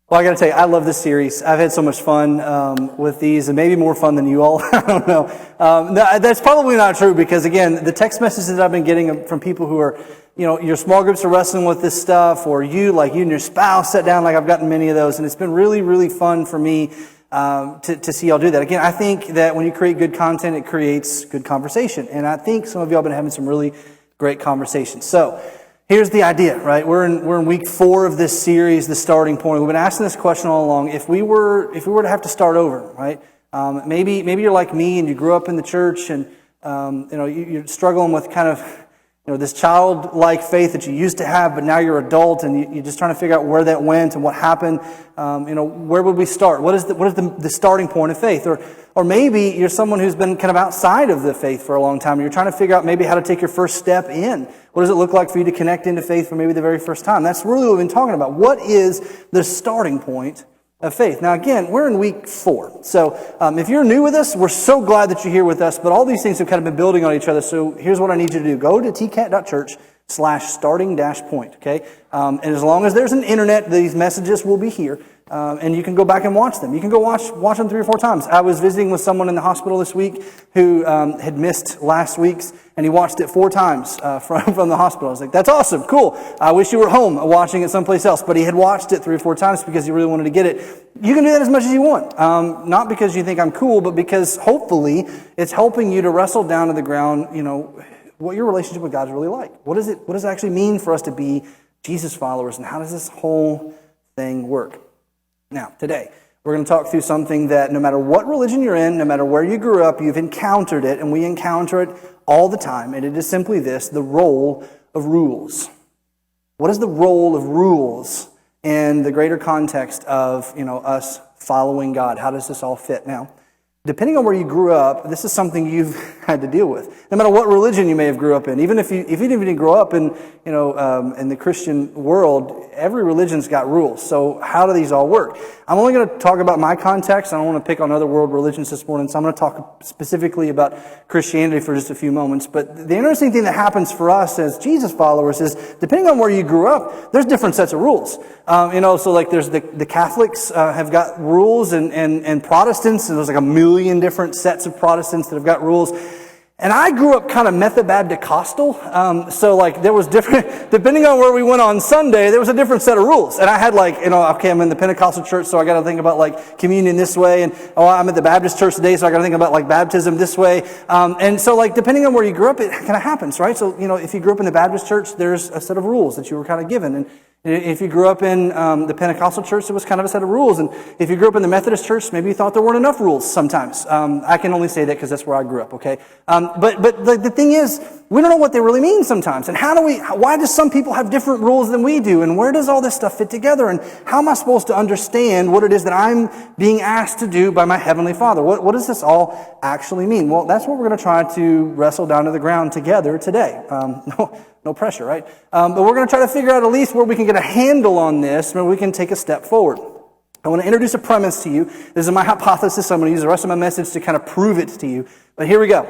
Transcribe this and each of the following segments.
Well, I got to tell you, I love this series. I've had so much fun with these, and maybe more fun than you all. I don't know. No, that's probably not true because, again, the text messages that I've been getting from people who are, your small groups are wrestling with this stuff, or you and your spouse sat down, like I've gotten many of those, and it's been really, really fun for me to see y'all do that. Again, I think that when you create good content, it creates good conversation, and I think some of y'all have been having some really great conversations. So, here's the idea, right? We're in week 4 of this series, the starting point. We've been asking this question all along. If we were to have to start over, right? Maybe you're like me and you grew up in the church and you're struggling with kind of this childlike faith that you used to have, but now you're adult and you're just trying to figure out where that went and what happened. Where would we start? What is the starting point of faith? Or maybe you're someone who's been kind of outside of the faith for a long time. And you're trying to figure out maybe how to take your first step in. What does it look like for you to connect into faith for maybe the very first time? That's really what we've been talking about. What is the starting point of faith? Now, again, we're in week 4. So if you're new with us, we're so glad that you're here with us. But all these things have kind of been building on each other. So here's what I need you to do. Go to tcat.church/starting-point, okay? And as long as there's an internet, these messages will be here. And you can go back and watch them. You can go watch them 3 or 4 times. I was visiting with someone in the hospital this week who had missed last week's, and he watched it 4 times from the hospital. I was like, that's awesome, cool. I wish you were home watching it someplace else. But he had watched it 3 or 4 times because he really wanted to get it. You can do that as much as you want. Not because you think I'm cool, but because hopefully it's helping you to wrestle down to the ground, what your relationship with God is really like. What does it actually mean for us to be Jesus followers, and how does this whole thing work? Now, today, we're going to talk through something that no matter what religion you're in, no matter where you grew up, you've encountered it, and we encounter it all the time, and it is simply this: the role of rules. What is the role of rules in the greater context of, us following God? How does this all fit? Now, depending on where you grew up, this is something you've had to deal with. No matter what religion you may have grew up in, even if you didn't grow up in the Christian world, every religion's got rules. So how do these all work? I'm only going to talk about my context. I don't want to pick on other world religions this morning, so I'm going to talk specifically about Christianity for just a few moments. But the interesting thing that happens for us as Jesus followers is, depending on where you grew up, there's different sets of rules. So like there's the Catholics have got rules, and Protestants, and there's like a million different sets of Protestants that have got rules. And I grew up kind of Methodist-Costal, so like there was different, depending on where we went on Sunday, there was a different set of rules. And I had okay, I'm in the Pentecostal church, so I got to think about like communion this way, and I'm at the Baptist church today, so I got to think about like baptism this way. And so like depending on where you grew up, it kind of happens, right? So, if you grew up in the Baptist church, there's a set of rules that you were kind of given. And if you grew up in the Pentecostal church, there was kind of a set of rules. And if you grew up in the Methodist church, maybe you thought there weren't enough rules sometimes. I can only say that because that's where I grew up, okay? But the thing is, we don't know what they really mean sometimes. And why do some people have different rules than we do? And where does all this stuff fit together? And how am I supposed to understand what it is that I'm being asked to do by my Heavenly Father? What does this all actually mean? Well, that's what we're going to try to wrestle down to the ground together today. No pressure, right? But we're going to try to figure out at least where we can get a handle on this, where we can take a step forward. I want to introduce a premise to you. This is my hypothesis. I'm going to use the rest of my message to kind of prove it to you. But here we go.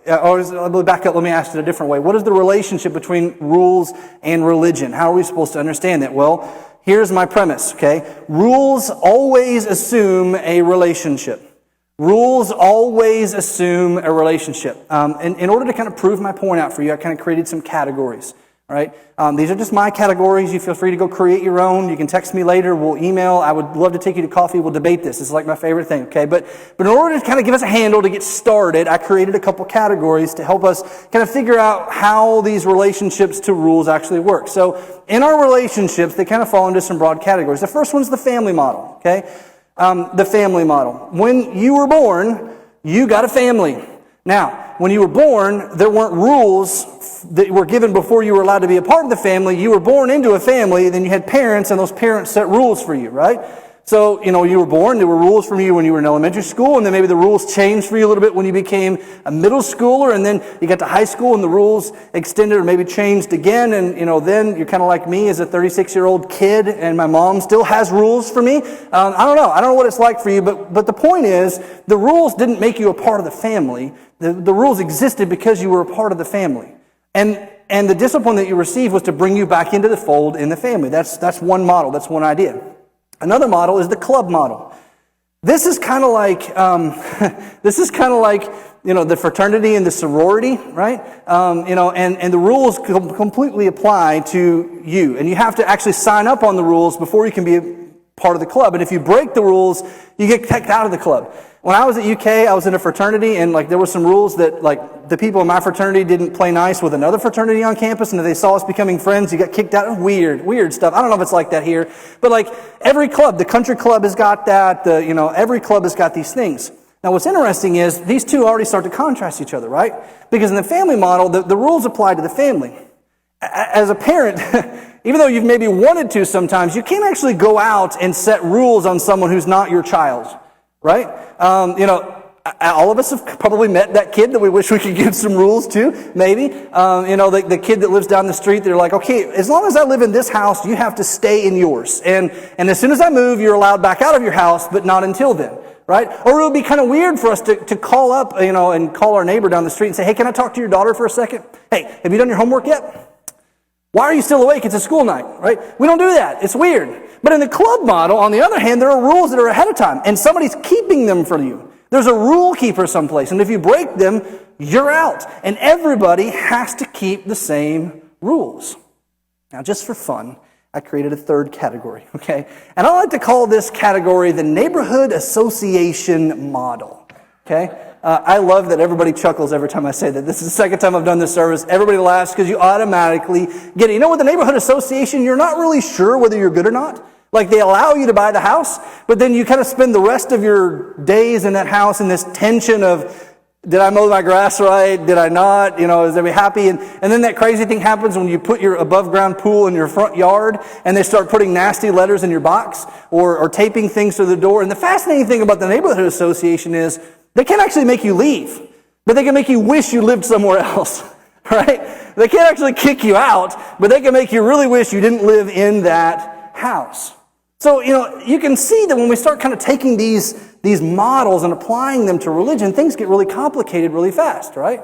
Let me back up. Let me ask it a different way. What is the relationship between rules and religion? How are we supposed to understand that? Well, here's my premise, okay? Rules always assume a relationship. Rules always assume a relationship. And in order to kind of prove my point out for you, I kind of created some categories. Right? These are just my categories. You feel free to go create your own. You can text me later. We'll email. I would love to take you to coffee. We'll debate this. This is like my favorite thing, okay? But in order to kind of give us a handle to get started, I created a couple categories to help us kind of figure out how these relationships to rules actually work. So in our relationships, they kind of fall into some broad categories. The first one's the family model, okay? The family model. When you were born, you got a family. Now, when you were born, there weren't rules that were given before you were allowed to be a part of the family. You were born into a family, then you had parents, and those parents set rules for you, right? So, you were born, there were rules for you when you were in elementary school, and then maybe the rules changed for you a little bit when you became a middle schooler, and then you got to high school and the rules extended or maybe changed again, and, then you're kind of like me as a 36-year-old kid, and my mom still has rules for me. I don't know what it's like for you, but the point is, the rules didn't make you a part of the family. The rules existed because you were a part of the family. And the discipline that you received was to bring you back into the fold in the family. That's one model. That's one idea. Another model is the club model. This is kind of like the fraternity and the sorority, right? And the rules completely apply to you, and you have to actually sign up on the rules before you can be a part of the club. And if you break the rules, you get kicked out of the club. When I was at UK, I was in a fraternity, and there were some rules that the people in my fraternity didn't play nice with another fraternity on campus, and if they saw us becoming friends, you got kicked out. Weird stuff. I don't know if it's like that here, but every club, the country club has got that. Every club has got these things. Now, what's interesting is these two already start to contrast each other, right? Because in the family model, the rules apply to the family. As a parent, even though you've maybe wanted to sometimes, you can't actually go out and set rules on someone who's not your child, right? All of us have probably met that kid that we wish we could give some rules to, maybe. The kid that lives down the street, they're like, okay, as long as I live in this house, you have to stay in yours. And as soon as I move, you're allowed back out of your house, but not until then. Right? Or it would be kind of weird for us to call up, and call our neighbor down the street and say, hey, can I talk to your daughter for a second? Hey, have you done your homework yet? Why are you still awake? It's a school night, right? We don't do that. It's weird. But in the club model, on the other hand, there are rules that are ahead of time, and somebody's keeping them for you. There's a rule keeper someplace, and if you break them, you're out. And everybody has to keep the same rules. Now, just for fun, I created a third category, okay? And I like to call this category the neighborhood association model, okay? I love that everybody chuckles every time I say that. This is the second time I've done this service. Everybody laughs because you automatically get it. You know, with the neighborhood association, you're not really sure whether you're good or not. They allow you to buy the house, but then you kind of spend the rest of your days in that house in this tension of, did I mow my grass right? Did I not? Is everybody happy? And then that crazy thing happens when you put your above ground pool in your front yard and they start putting nasty letters in your box or taping things to the door. And the fascinating thing about the neighborhood association is they can't actually make you leave, but they can make you wish you lived somewhere else, right? They can't actually kick you out, but they can make you really wish you didn't live in that house. So, you can see that when we start kind of taking these models and applying them to religion, things get really complicated really fast, right?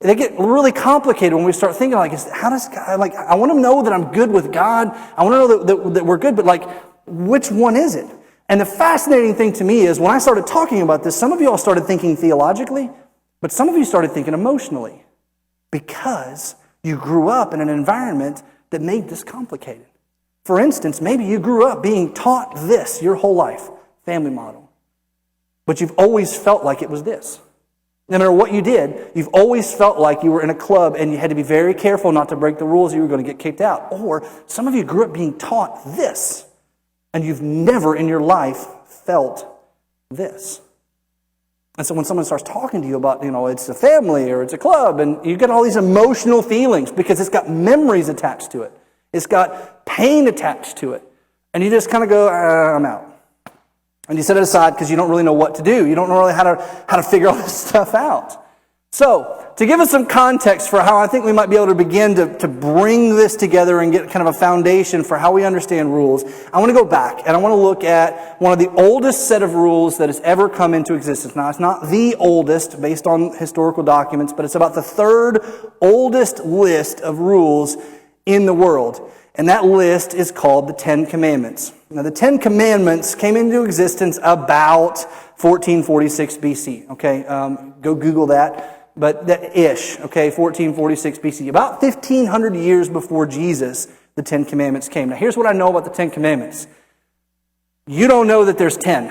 They get really complicated when we start thinking how does God, I want to know that I'm good with God. I want to know that we're good, but which one is it? And the fascinating thing to me is when I started talking about this, some of you all started thinking theologically, but some of you started thinking emotionally because you grew up in an environment that made this complicated. For instance, maybe you grew up being taught this your whole life, family model. But you've always felt like it was this. No matter what you did, you've always felt like you were in a club and you had to be very careful not to break the rules or you were going to get kicked out. Or some of you grew up being taught this and you've never in your life felt this. And so when someone starts talking to you about, it's a family or it's a club, and you get all these emotional feelings because it's got memories attached to it. It's got pain attached to it. And you just kind of go, I'm out. And you set it aside because you don't really know what to do. You don't know really how to figure all this stuff out. So, to give us some context for how I think we might be able to begin to bring this together and get kind of a foundation for how we understand rules, I want to go back and I want to look at one of the oldest set of rules that has ever come into existence. Now, it's not the oldest based on historical documents, but it's about the third oldest list of rules in the world. And that list is called the Ten Commandments. Now, the Ten Commandments came into existence about 1446 BC. Okay, go Google that. But that-ish, okay, 1446 BC. About 1,500 years before Jesus, the Ten Commandments came. Now, here's what I know about the Ten Commandments. You don't know that there's 10.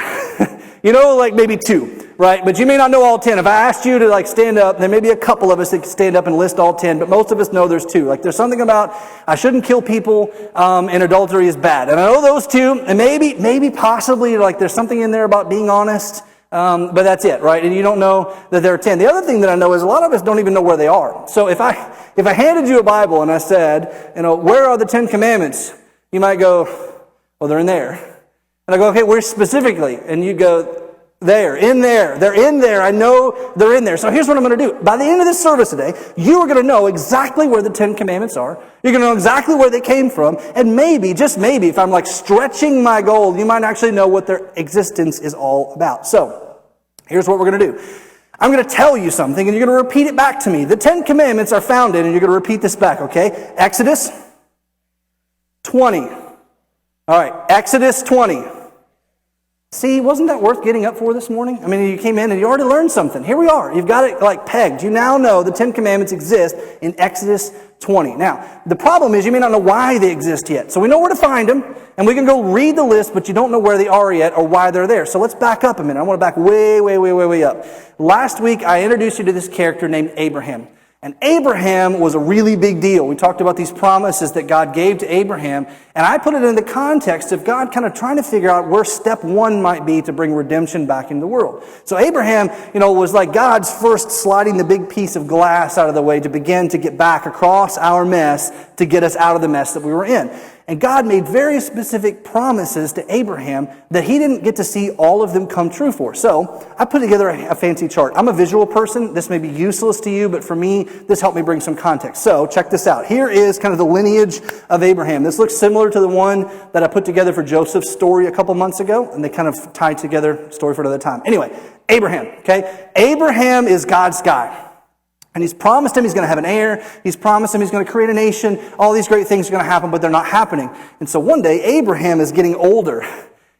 You know, maybe 2, right? But you may not know all 10. If I asked you to stand up, there may be a couple of us that can stand up and list all 10, but most of us know there's 2. There's something about I shouldn't kill people, and adultery is bad. And I know those 2, and maybe possibly there's something in there about being honest, but that's it, right? And you don't know that there are 10. The other thing that I know is a lot of us don't even know where they are. So if I handed you a Bible and I said, where are the 10 Commandments? You might go, well, they're in there. And I go, okay, where specifically? And you go, there, in there. They're in there. I know they're in there. So here's what I'm going to do. By the end of this service today, you are going to know exactly where the 10 Commandments are. You're going to know exactly where they came from. And maybe, just maybe, if I'm stretching my goal, you might actually know what their existence is all about. So, here's what we're going to do. I'm going to tell you something, and you're going to repeat it back to me. The 10 Commandments are founded, and you're going to repeat this back, okay? Exodus 20. All right, Exodus 20. See, wasn't that worth getting up for this morning? I mean, you came in and you already learned something. Here we are. You've got it like pegged. You now know the 10 Commandments exist in Exodus 20. Now, the problem is you may not know why they exist yet. So we know where to find them, and we can go read the list, but you don't know where they are yet or why they're there. So let's back up a minute. I want to back way up. Last week, I introduced you to this character named Abraham. And Abraham was a really big deal. We talked about these promises that God gave to Abraham, and I put it in the context of God kind of trying to figure out where step one might be to bring redemption back into the world. So Abraham, was like God's first sliding the big piece of glass out of the way to begin to get back across our mess to get us out of the mess that we were in. And God made very specific promises to Abraham that he didn't get to see all of them come true for. So I put together a fancy chart. I'm a visual person. This may be useless to you, but for me, this helped me bring some context. So check this out. Here is kind of the lineage of Abraham. This looks similar to the one that I put together for Joseph's story a couple months ago, and they kind of tie together, story for another time. Anyway, Abraham, okay? Abraham is God's guy. And he's promised him he's going to have an heir. He's promised him he's going to create a nation. All these great things are going to happen, but they're not happening. And so one day, Abraham is getting older.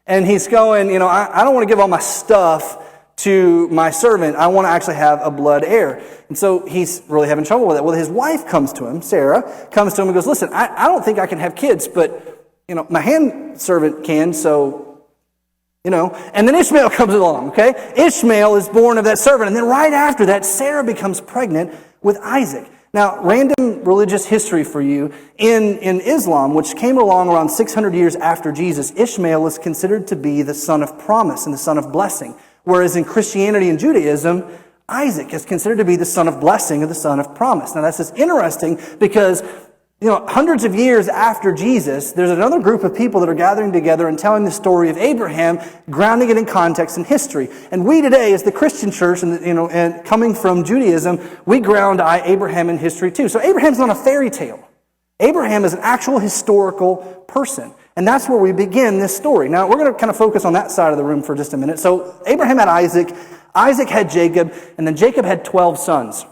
And he's going, I don't want to give all my stuff to my servant. I want to actually have a blood heir. And so he's really having trouble with it. Well, his wife comes to him, Sarah, comes to him and goes, listen, I don't think I can have kids, but, my hand servant can, so... and then Ishmael comes along, okay? Ishmael is born of that servant. And then right after that, Sarah becomes pregnant with Isaac. Now, random religious history for you. In Islam, which came along around 600 years after Jesus, Ishmael is considered to be the son of promise and the son of blessing. Whereas in Christianity and Judaism, Isaac is considered to be the son of blessing or the son of promise. Now, that's just interesting because hundreds of years after Jesus, there's another group of people that are gathering together and telling the story of Abraham, grounding it in context and history. And we today, as the Christian church, and coming from Judaism, we ground Abraham in history too. So Abraham's not a fairy tale. Abraham is an actual historical person. And that's where we begin this story. Now, we're going to kind of focus on that side of the room for just a minute. So Abraham had Isaac, Isaac had Jacob, and then Jacob had 12 sons.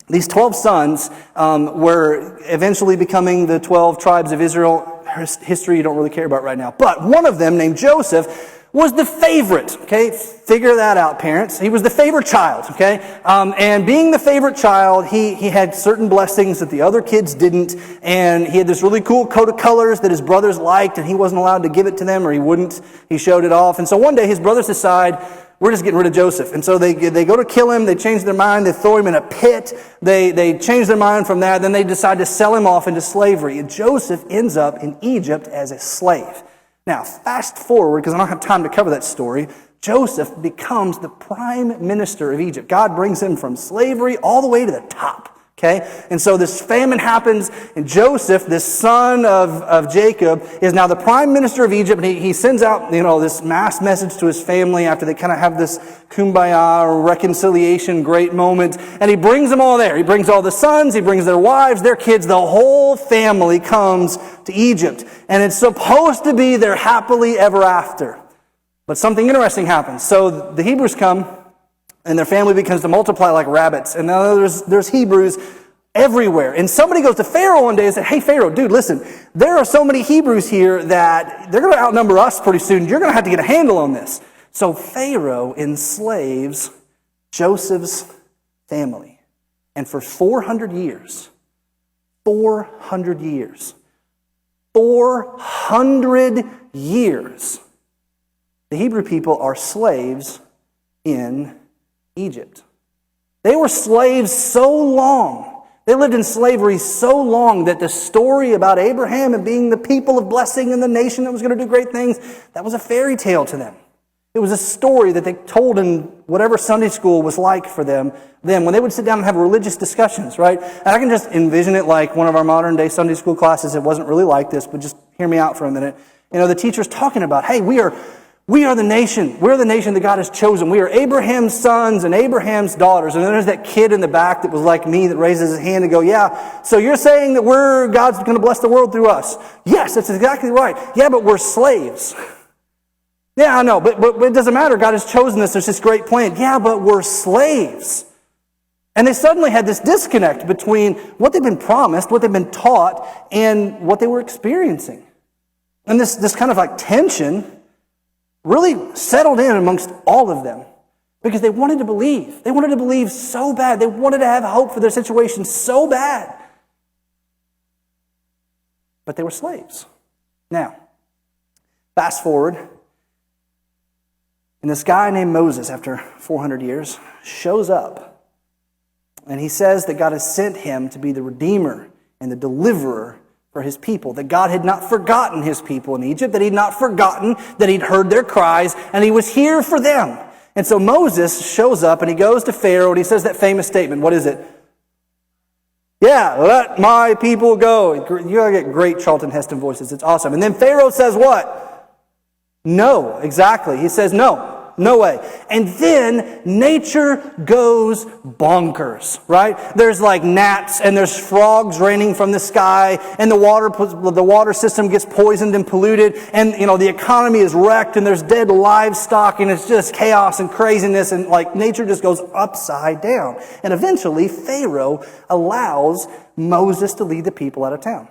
These 12 sons were eventually becoming the 12 tribes of Israel. History you don't really care about right now. But one of them, named Joseph, was the favorite. Okay, figure that out, parents. He was the favorite child. Okay, and being the favorite child, he had certain blessings that the other kids didn't, and he had this really cool coat of colors that his brothers liked, and he wasn't allowed to give it to them, or he wouldn't. He showed it off, and so one day his brothers decide, we're just getting rid of Joseph. And so they go to kill him. They change their mind. They throw him in a pit. They change their mind from that. Then they decide to sell him off into slavery. And Joseph ends up in Egypt as a slave. Now, fast forward, because I don't have time to cover that story, Joseph becomes the prime minister of Egypt. God brings him from slavery all the way to the top. Okay? And so this famine happens, and Joseph, this son of Jacob, is now the prime minister of Egypt, and he sends out, this mass message to his family after they kind of have this kumbaya, reconciliation, great moment, and he brings them all there. He brings all the sons, he brings their wives, their kids, the whole family comes to Egypt. And it's supposed to be their happily ever after. But something interesting happens. So the Hebrews come, and their family begins to multiply like rabbits. And now there's Hebrews everywhere. And somebody goes to Pharaoh one day and says, hey, Pharaoh, dude, listen, there are so many Hebrews here that they're going to outnumber us pretty soon. You're going to have to get a handle on this. So Pharaoh enslaves Joseph's family. And for 400 years, 400 years, the Hebrew people are slaves in Egypt. They were slaves so long. They lived in slavery so long that the story about Abraham and being the people of blessing and the nation that was going to do great things, that was a fairy tale to them. It was a story that they told in whatever Sunday school was like for them when they would sit down and have religious discussions, right? And I can just envision it like one of our modern day Sunday school classes. It wasn't really like this, but just hear me out for a minute. The teacher's talking about, hey, we are the nation. We're the nation that God has chosen. We are Abraham's sons and Abraham's daughters. And then there's that kid in the back that was like me that raises his hand and go, yeah, so you're saying that God's going to bless the world through us? Yes, that's exactly right. Yeah, but we're slaves. Yeah, I know, but it doesn't matter. God has chosen us. There's this great plan. Yeah, but we're slaves. And they suddenly had this disconnect between what they've been promised, what they've been taught, and what they were experiencing. And this kind of like tension really settled in amongst all of them because they wanted to believe. They wanted to believe so bad. They wanted to have hope for their situation so bad. But they were slaves. Now, fast forward, and this guy named Moses, after 400 years, shows up. And he says that God has sent him to be the redeemer and the deliverer for his people, that God had not forgotten his people in Egypt, that he'd not forgotten that he'd heard their cries, and he was here for them. And so Moses shows up, and he goes to Pharaoh, and he says that famous statement. What is it? Yeah, let my people go. You gotta get great Charlton Heston voices. It's awesome. And then Pharaoh says what? No, exactly. He says no. No way. And then nature goes bonkers, right? There's like gnats and there's frogs raining from the sky and the water system gets poisoned and polluted and, the economy is wrecked and there's dead livestock and it's just chaos and craziness and like nature just goes upside down. And eventually Pharaoh allows Moses to lead the people out of town.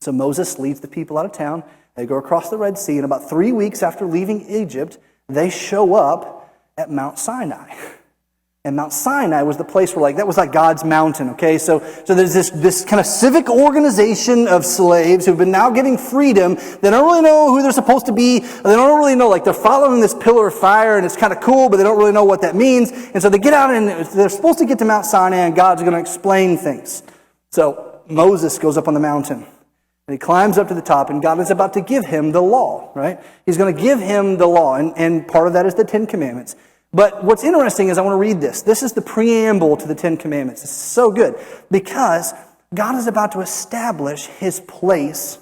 So Moses leads the people out of town. They go across the Red Sea and about 3 weeks after leaving Egypt, they show up at Mount Sinai. And Mount Sinai was the place where that was like God's mountain, okay? So there's this kind of civic organization of slaves who've been now getting freedom. They don't really know who they're supposed to be. They don't really know, they're following this pillar of fire and it's kind of cool, but they don't really know what that means. And so they get out and they're supposed to get to Mount Sinai and God's going to explain things. So Moses goes up on the mountain. And he climbs up to the top, and God is about to give him the law, right? He's going to give him the law, and part of that is the Ten Commandments. But what's interesting is I want to read this. This is the preamble to the Ten Commandments. This is so good because God is about to establish his place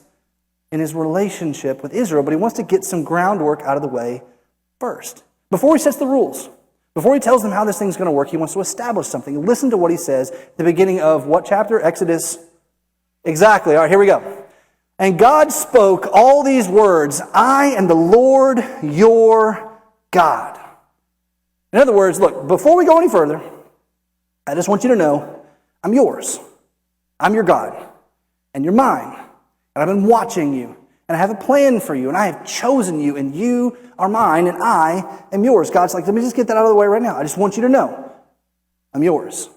in his relationship with Israel, but he wants to get some groundwork out of the way first. Before he sets the rules, before he tells them how this thing's going to work, he wants to establish something. Listen to what he says at the beginning of what chapter? Exodus. Exactly. All right, here we go. And God spoke all these words, I am the Lord your God. In other words, look, before we go any further, I just want you to know, I'm yours. I'm your God. And you're mine. And I've been watching you. And I have a plan for you. And I have chosen you. And you are mine. And I am yours. God's like, let me just get that out of the way right now. I just want you to know, I'm yours.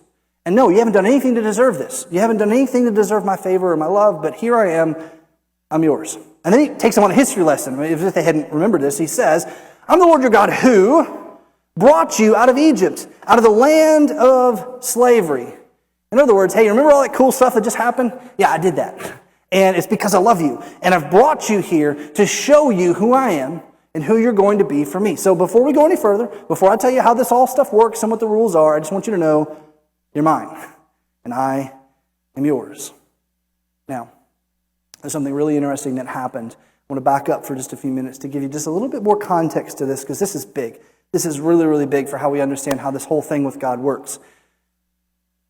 And no, you haven't done anything to deserve this. You haven't done anything to deserve my favor or my love. But here I am. I'm yours. And then he takes them on a history lesson. If they hadn't remembered this, he says, I'm the Lord your God who brought you out of Egypt, out of the land of slavery. In other words, hey, remember all that cool stuff that just happened? Yeah, I did that. And it's because I love you. And I've brought you here to show you who I am and who you're going to be for me. So before we go any further, before I tell you how this all stuff works and what the rules are, I just want you to know you're mine. And I am yours. Now, there's something really interesting that happened. I want to back up for just a few minutes to give you just a little bit more context to this because this is big. This is really, really big for how we understand how this whole thing with God works.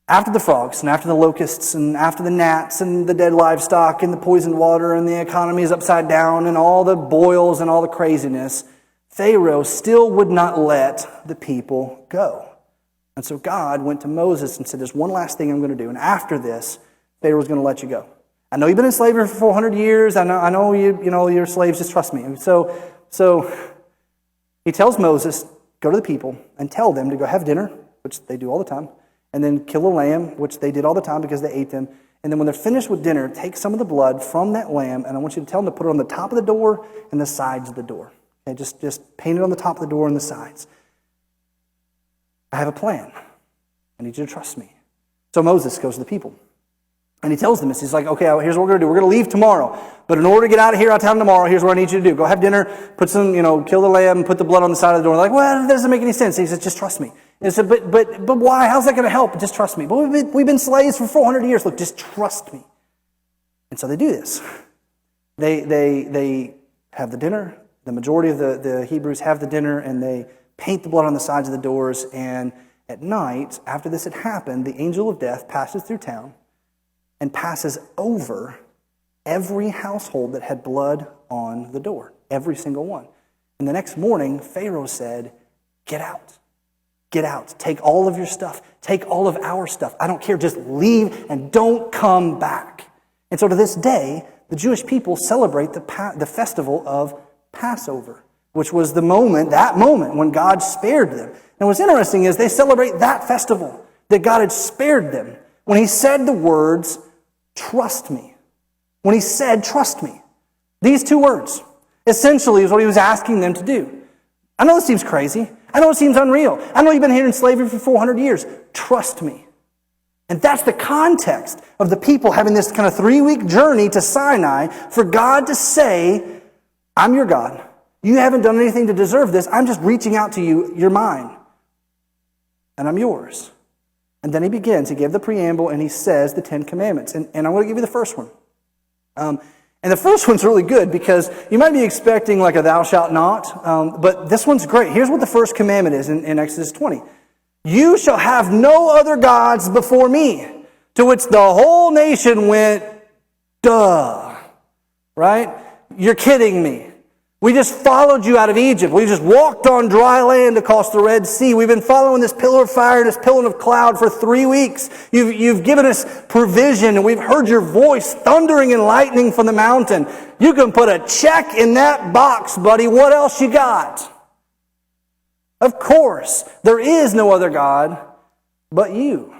After the frogs and after the locusts and after the gnats and the dead livestock and the poisoned water and the economy is upside down and all the boils and all the craziness, Pharaoh still would not let the people go. And so God went to Moses and said, there's one last thing I'm going to do. And after this, Pharaoh's going to let you go. I know you've been in slavery for 400 years. I know you're slaves. Just trust me. So he tells Moses, go to the people and tell them to go have dinner, which they do all the time, and then kill a lamb, which they did all the time because they ate them. And then when they're finished with dinner, take some of the blood from that lamb, and I want you to tell them to put it on the top of the door and the sides of the door. Okay, just paint it on the top of the door and the sides. I have a plan. I need you to trust me. So Moses goes to the people. And he tells them this. He's like, okay, here's what we're going to do. We're going to leave tomorrow. But in order to get out of here, I'll tell them tomorrow, here's what I need you to do. Go have dinner, put some, kill the lamb, put the blood on the side of the door. They're like, well, that doesn't make any sense. He says, just trust me. And he said, but why? How's that going to help? Just trust me. But we've been slaves for 400 years. Look, just trust me. And so they do this. They have the dinner. The majority of the Hebrews have the dinner, and they paint the blood on the sides of the doors. And at night, after this had happened, the angel of death passes through town and passes over every household that had blood on the door. Every single one. And the next morning, Pharaoh said, get out. Get out. Take all of your stuff. Take all of our stuff. I don't care. Just leave and don't come back. And so to this day, the Jewish people celebrate the festival of Passover, which was that moment when God spared them. And what's interesting is they celebrate that festival, that God had spared them, when he said the words, trust me. When he said, trust me. These two words, essentially, is what he was asking them to do. I know this seems crazy. I know it seems unreal. I know you've been here in slavery for 400 years. Trust me. And that's the context of the people having this kind of 3-week journey to Sinai for God to say, I'm your God. You haven't done anything to deserve this. I'm just reaching out to you. You're mine. And I'm yours. And then he begins. He gave the preamble and he says the 10 Commandments. And I'm going to give you the first one. And the first one's really good because you might be expecting like a thou shalt not, but this one's great. Here's what the first commandment is in Exodus 20. You shall have no other gods before me. To which the whole nation went, duh. Right? You're kidding me. We just followed you out of Egypt. We just walked on dry land across the Red Sea. We've been following this pillar of fire and this pillar of cloud for 3 weeks. You've given us provision and we've heard your voice thundering and lightning from the mountain. You can put a check in that box, buddy. What else you got? Of course, there is no other God but you.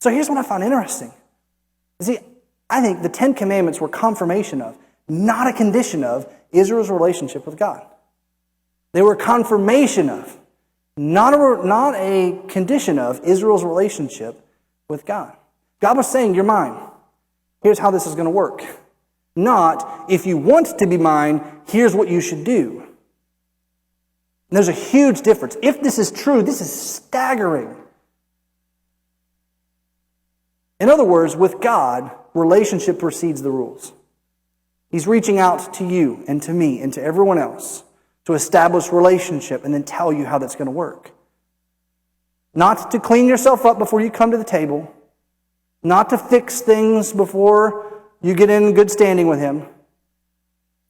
So here's what I find interesting. See, I think the 10 Commandments were confirmation of, not a condition of, Israel's relationship with God. They were a confirmation of, not a condition of, Israel's relationship with God. God was saying, you're mine. Here's how this is going to work. Not, if you want to be mine, here's what you should do. And there's a huge difference. If this is true, this is staggering. In other words, with God, relationship precedes the rules. He's reaching out to you and to me and to everyone else to establish relationship and then tell you how that's going to work. Not to clean yourself up before you come to the table. Not to fix things before you get in good standing with him.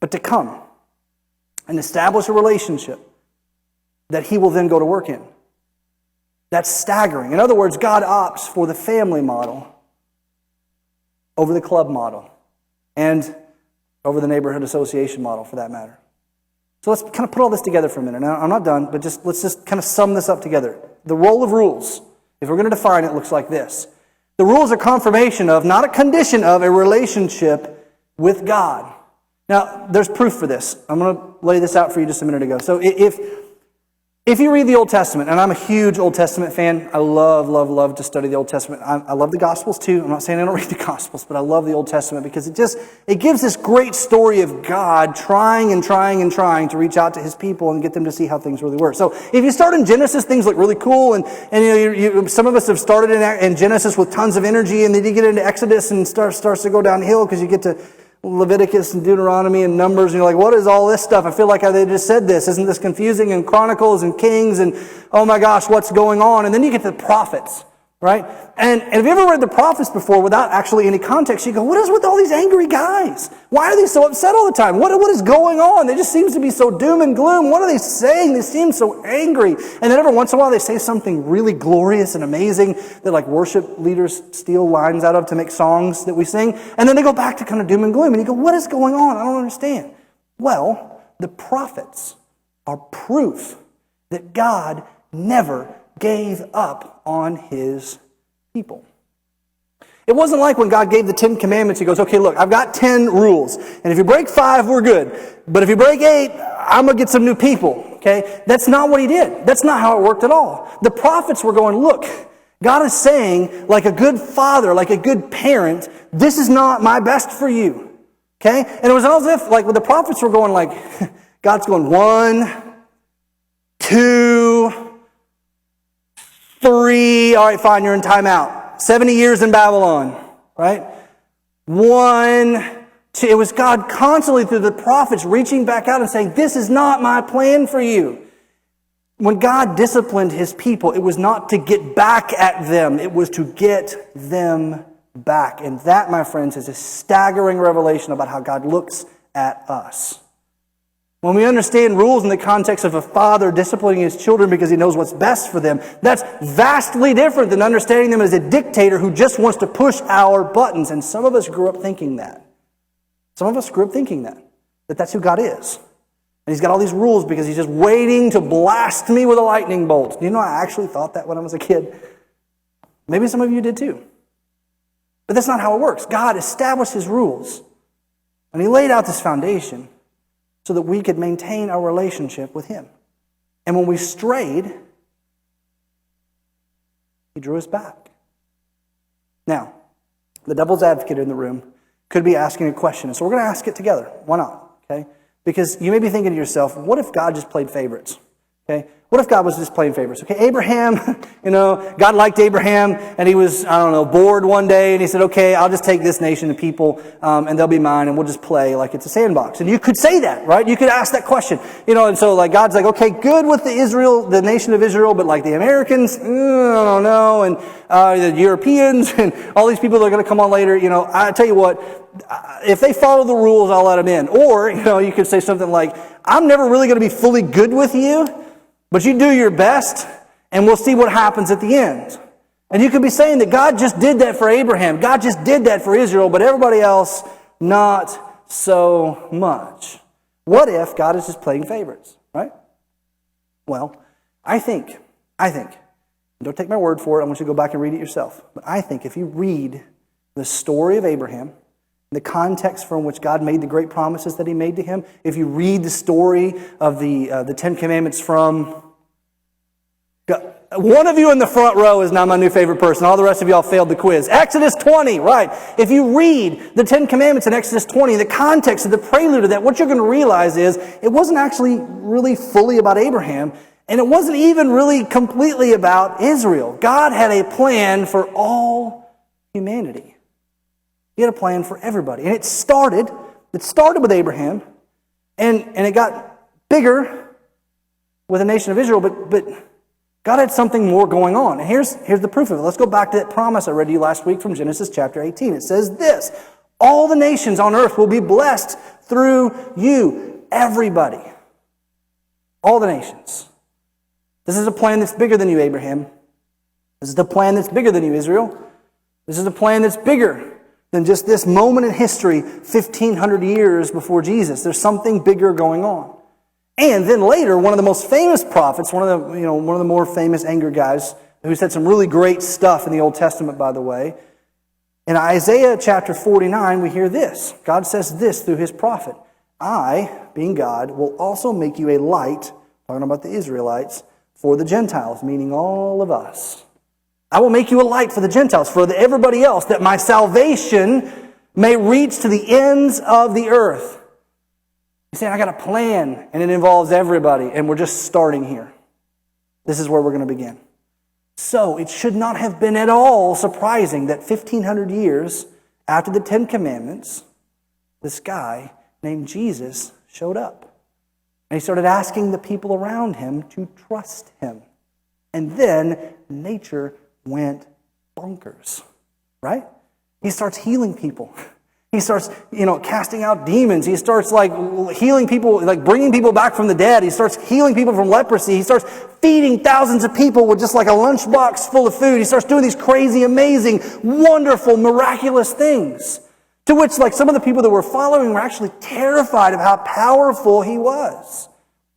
But to come and establish a relationship that he will then go to work in. That's staggering. In other words, God opts for the family model over the club model. And over the neighborhood association model, for that matter. So let's kind of put all this together for a minute. Now, I'm not done, but let's just kind of sum this up together. The role of rules, if we're going to define it, looks like this. The rules are confirmation of, not a condition of, a relationship with God. Now, there's proof for this. I'm going to lay this out for you just a minute ago. So if you read the Old Testament, and I'm a huge Old Testament fan, I love to study the Old Testament. I love the Gospels too. I'm not saying I don't read the Gospels, but I love the Old Testament because it gives this great story of God trying to reach out to his people and get them to see how things really work. So if you start in Genesis, things look really cool, and some of us have started in Genesis with tons of energy, and then you get into Exodus and starts to go downhill because you get to Leviticus and Deuteronomy and Numbers, and you're like, what is all this stuff? I feel like they just said this. Isn't this confusing? And Chronicles and Kings and, oh my gosh, what's going on? And then you get to the prophets, right? And have you ever read the prophets before without actually any context? You go, what is with all these angry guys? Why are they so upset all the time? What is going on? They just seem to be so doom and gloom. What are they saying? They seem so angry. And then every once in a while they say something really glorious and amazing that like worship leaders steal lines out of to make songs that we sing. And then they go back to kind of doom and gloom. And you go, what is going on? I don't understand. Well, the prophets are proof that God never gave up on his people. It wasn't like when God gave the 10 Commandments, he goes, okay, look, I've got 10 rules. And if you break 5, we're good. But if you break 8, I'm going to get some new people. Okay? That's not what he did. That's not how it worked at all. The prophets were going, look, God is saying, like a good father, like a good parent, this is not my best for you. Okay? And it was as if, like, when the prophets were going, like, God's going, 1, 2, 3, all right, fine, you're in timeout. 70 years in Babylon, right? 1, 2, it was God constantly through the prophets reaching back out and saying, this is not my plan for you. When God disciplined his people, it was not to get back at them, it was to get them back. And that, my friends, is a staggering revelation about how God looks at us. When we understand rules in the context of a father disciplining his children because he knows what's best for them, that's vastly different than understanding them as a dictator who just wants to push our buttons. And some of us grew up thinking that. Some of us grew up thinking that that's who God is. And he's got all these rules because he's just waiting to blast me with a lightning bolt. Do you know, I actually thought that when I was a kid. Maybe some of you did too. But that's not how it works. God established his rules. And he laid out this foundation so that we could maintain our relationship with him. And when we strayed, he drew us back. Now, the devil's advocate in the room could be asking a question. So we're going to ask it together. Why not? Okay? Because you may be thinking to yourself, what if God just played favorites? Okay? What if God was just playing favorites? Okay, Abraham, God liked Abraham, and he was, bored one day, and he said, okay, I'll just take this nation of people, and they'll be mine, and we'll just play like it's a sandbox. And you could say that, right? You could ask that question. And so God's like, okay, good with the nation of Israel, but like the Americans, I don't know, and the Europeans, and all these people that are going to come on later, I tell you what, if they follow the rules, I'll let them in. Or, you could say something like, I'm never really going to be fully good with you, but you do your best, and we'll see what happens at the end. And you could be saying that God just did that for Abraham. God just did that for Israel, but everybody else, not so much. What if God is just playing favorites, right? Well, I think, don't take my word for it, I want you to go back and read it yourself. But I think if you read the story of Abraham, the context from which God made the great promises that he made to him. If you read the story of the Ten Commandments from... One of you in the front row is now my new favorite person. All the rest of y'all failed the quiz. Exodus 20, right. If you read the Ten Commandments in Exodus 20, the context of the prelude of that, what you're going to realize is it wasn't actually really fully about Abraham, and it wasn't even really completely about Israel. God had a plan for all humanity. He had a plan for everybody. And it started with Abraham, and it got bigger with the nation of Israel, but God had something more going on. And here's the proof of it. Let's go back to that promise I read to you last week from Genesis chapter 18. It says this, all the nations on earth will be blessed through you, everybody. All the nations. This is a plan that's bigger than you, Abraham. This is the plan that's bigger than you, Israel. This is a plan that's bigger than just this moment in history 1,500 years before Jesus. There's something bigger going on. And then later, one of the most famous prophets, one of the more famous anger guys, who said some really great stuff in the Old Testament, by the way. In Isaiah chapter 49, we hear this. God says this through his prophet. I, being God, will also make you a light, talking about the Israelites, for the Gentiles, meaning all of us. I will make you a light for the Gentiles, for everybody else, that my salvation may reach to the ends of the earth. He's saying, I got a plan, and it involves everybody, and we're just starting here. This is where we're going to begin. So, it should not have been at all surprising that 1,500 years after the Ten Commandments, this guy named Jesus showed up. And he started asking the people around him to trust him. And then nature went bonkers, right? He starts healing people. He starts, casting out demons. He starts healing people, bringing people back from the dead. He starts healing people from leprosy. He starts feeding thousands of people with just a lunchbox full of food. He starts doing these crazy, amazing, wonderful, miraculous things. To which, some of the people that were following were actually terrified of how powerful he was.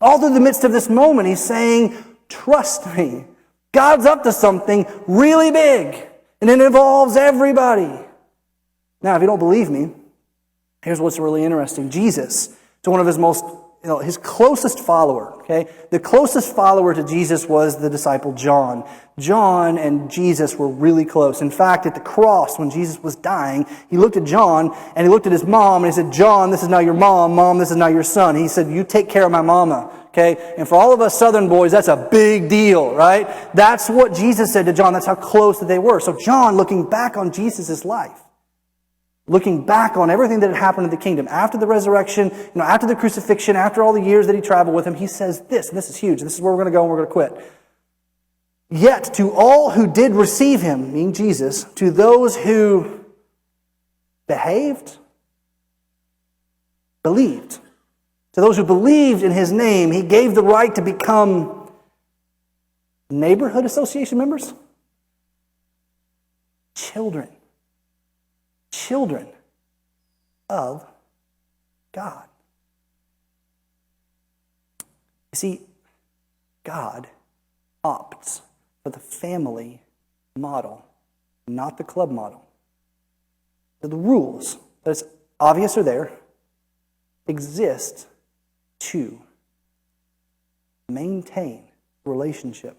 All through the midst of this moment, he's saying, trust me. God's up to something really big, and it involves everybody. Now, if you don't believe me, here's what's really interesting. Jesus, to one of his most, his closest follower, okay? The closest follower to Jesus was the disciple John. John and Jesus were really close. In fact, at the cross, when Jesus was dying, he looked at John, and he looked at his mom, and he said, John, this is now your mom. Mom, this is now your son. He said, you take care of my mama. Okay? And for all of us Southern boys, that's a big deal, right? That's what Jesus said to John. That's how close that they were. So John, looking back on Jesus' life, looking back on everything that had happened in the kingdom, after the resurrection, after the crucifixion, after all the years that he traveled with him, he says this, and this is huge. This is where we're going to go and we're going to quit. Yet to all who did receive him, meaning Jesus, to those who behaved, believed, to those who believed in his name, he gave the right to become neighborhood association members? Children of God. You see, God opts for the family model, not the club model. So the rules, that's obvious are there, exist to maintain a relationship,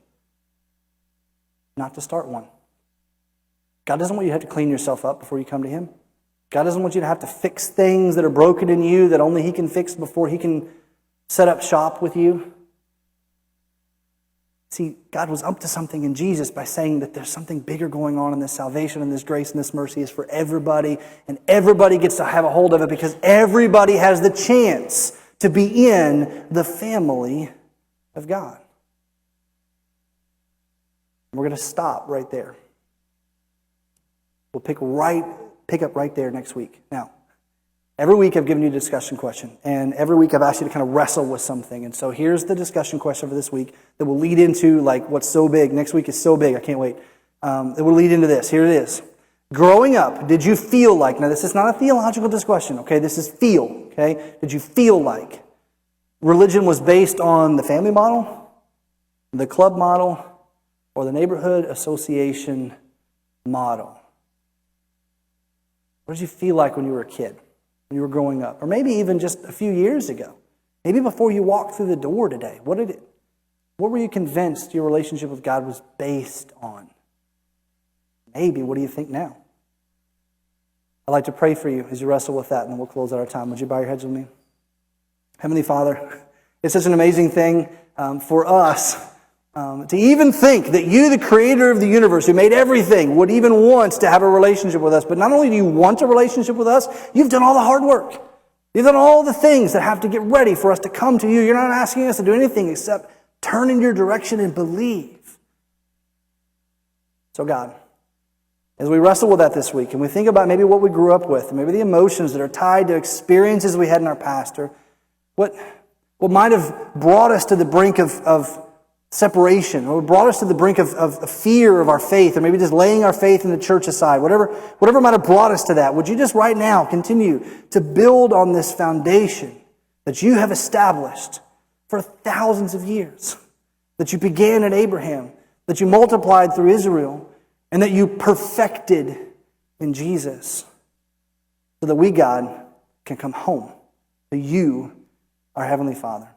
not to start one. God doesn't want you to have to clean yourself up before you come to Him. God doesn't want you to have to fix things that are broken in you that only He can fix before He can set up shop with you. See, God was up to something in Jesus by saying that there's something bigger going on in this salvation and this grace and this mercy is for everybody, and everybody gets to have a hold of it because everybody has the chance to be in the family of God. We're going to stop right there. We'll pick up right there next week. Now, every week I've given you a discussion question, and every week I've asked you to kind of wrestle with something. And so here's the discussion question for this week that will lead into like what's so big. Next week is so big, I can't wait. It will lead into this. Here it is. Growing up, did you feel like, now this is not a theological discussion, okay? This is feel, okay? Did you feel like religion was based on the family model, the club model, or the neighborhood association model? What did you feel like when you were a kid, when you were growing up? Or maybe even just a few years ago. Maybe before you walked through the door today. What were you convinced your relationship with God was based on? Maybe, what do you think now? I'd like to pray for you as you wrestle with that, and then we'll close out our time. Would you bow your heads with me? Heavenly Father, it's such an amazing thing for us to even think that you, the creator of the universe, who made everything, would even want to have a relationship with us. But not only do you want a relationship with us, you've done all the hard work. You've done all the things that have to get ready for us to come to you. You're not asking us to do anything except turn in your direction and believe. So God, as we wrestle with that this week, and we think about maybe what we grew up with, and maybe the emotions that are tied to experiences we had in our past, or what might have brought us to the brink of separation, or brought us to the brink of fear of our faith, or maybe just laying our faith in the church aside, whatever might have brought us to that, would you just right now continue to build on this foundation that you have established for thousands of years, that you began at Abraham, that you multiplied through Israel, and that you perfected in Jesus, so that we, God, can come home to you, our Heavenly Father.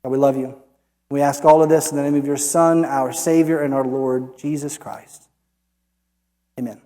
God, we love you. We ask all of this in the name of your Son, our Savior, and our Lord, Jesus Christ. Amen.